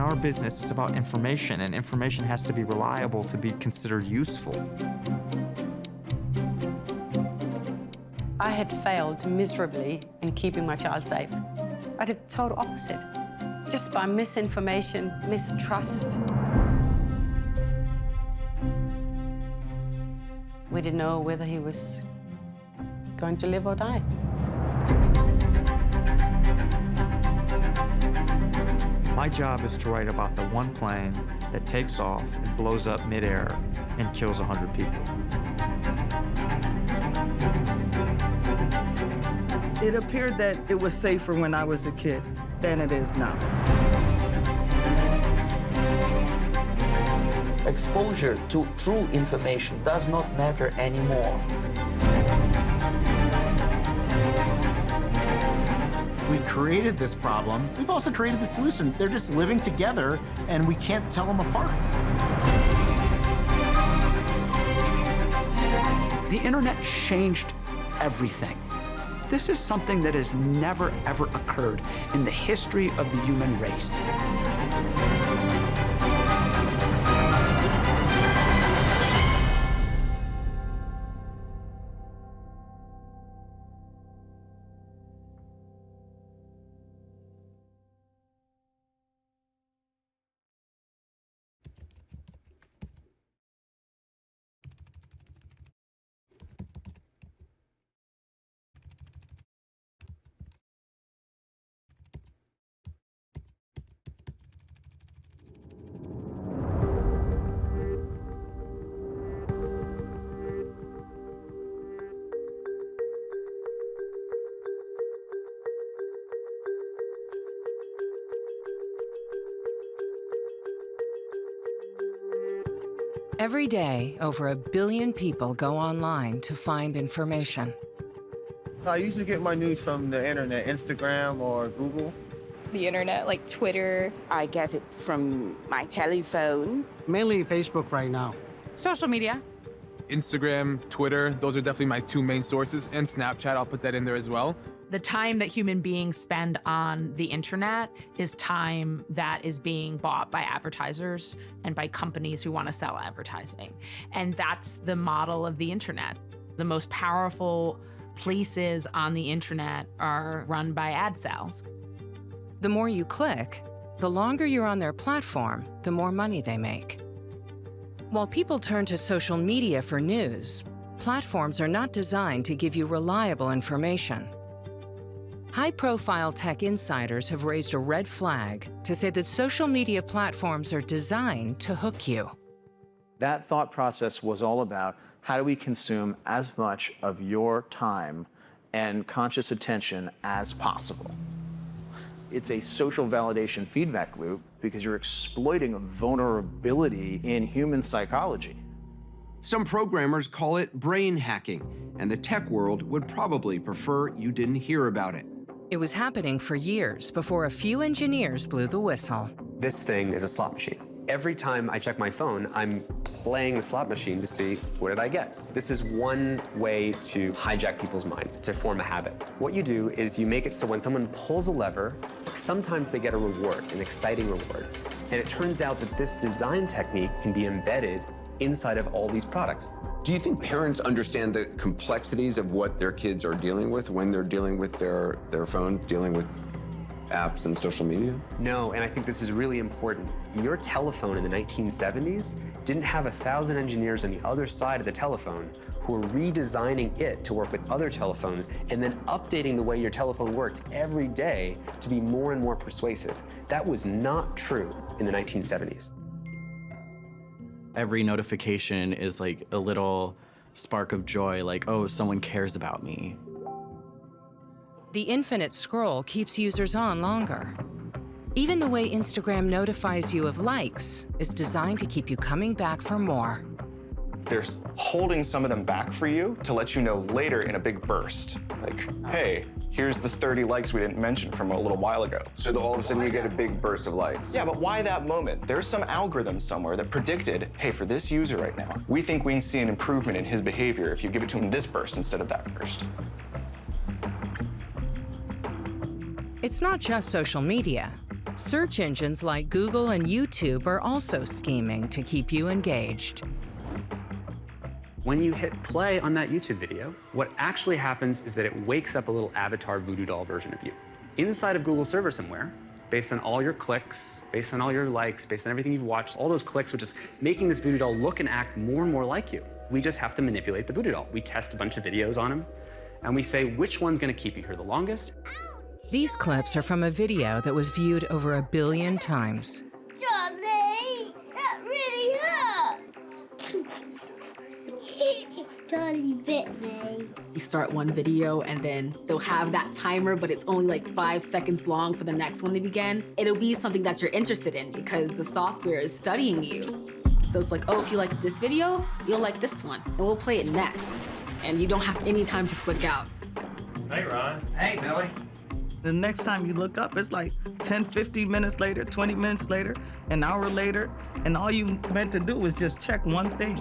our business, it's about information, and information has to be reliable to be considered useful. I had failed miserably in keeping my child safe. I did the total opposite. Just by misinformation, mistrust. We didn't know whether he was going to live or die. My job is to write about the one plane that takes off and blows up midair and kills 100 people. It appeared that it was safer when I was a kid than it is now. Exposure to true information does not matter anymore. We've created this problem. We've also created the solution. They're just living together, and we can't tell them apart. The internet changed everything. This is something that has never, ever occurred in the history of the human race. Every day, over 1 billion people go online to find information. I usually get my news from the internet, Instagram or Google. The internet, like Twitter. I get it from my telephone. Mainly Facebook right now. Social media. Instagram, Twitter, those are definitely my two main sources, and Snapchat, I'll put that in there as well. The time that human beings spend on the internet is time that is being bought by advertisers and by companies who want to sell advertising. And that's the model of the internet. The most powerful places on the internet are run by ad sales. The more you click, the longer you're on their platform, the more money they make. While people turn to social media for news, platforms are not designed to give you reliable information. High-profile tech insiders have raised a red flag to say that social media platforms are designed to hook you. That thought process was all about how do we consume as much of your time and conscious attention as possible. It's a social validation feedback loop because you're exploiting a vulnerability in human psychology. Some programmers call it brain hacking, and the tech world would probably prefer you didn't hear about it. It was happening for years before a few engineers blew the whistle. This thing is a slot machine. Every time I check my phone, I'm playing the slot machine to see what did I get. This is one way to hijack people's minds, to form a habit. What you do is you make it so when someone pulls a lever, sometimes they get a reward, an exciting reward. And it turns out that this design technique can be embedded inside of all these products. Do you think parents understand the complexities of what their kids are dealing with when they're dealing with their phone, dealing with apps and social media? No, and I think this is really important. Your telephone in the 1970s didn't have 1,000 engineers on the other side of the telephone who were redesigning it to work with other telephones and then updating the way your telephone worked every day to be more and more persuasive. That was not true in the 1970s. Every notification is like a little spark of joy, like, oh, someone cares about me. The infinite scroll keeps users on longer. Even the way Instagram notifies you of likes is designed to keep you coming back for more. They're holding some of them back for you to let you know later in a big burst. Like, hey, here's the 30 likes we didn't mention from a little while ago. So all of a sudden you get a big burst of likes. Yeah, but why that moment? There's some algorithm somewhere that predicted, hey, for this user right now, we think we can see an improvement in his behavior if you give it to him this burst instead of that burst. It's not just social media. Search engines like Google and YouTube are also scheming to keep you engaged. When you hit play on that YouTube video, what actually happens is that it wakes up a little avatar voodoo doll version of you. Inside of Google server somewhere, based on all your clicks, based on all your likes, based on everything you've watched, all those clicks, which is making this voodoo doll look and act more and more like you. We just have to manipulate the voodoo doll. We test a bunch of videos on him, and we say which one's gonna keep you here the longest. These clips are from a video that was viewed over 1 billion times. Johnny, that really hurt. Johnny bit me. You start one video and then they'll have that timer, but it's only like 5 seconds long for the next one to begin. It'll be something that you're interested in because the software is studying you. So it's like, oh, if you like this video, you'll like this one, and we'll play it next. And you don't have any time to click out. Hey, Ron. Hey, Billy. The next time you look up, it's like 10, 15 minutes later, 20 minutes later, an hour later, and all you meant to do was just check one thing.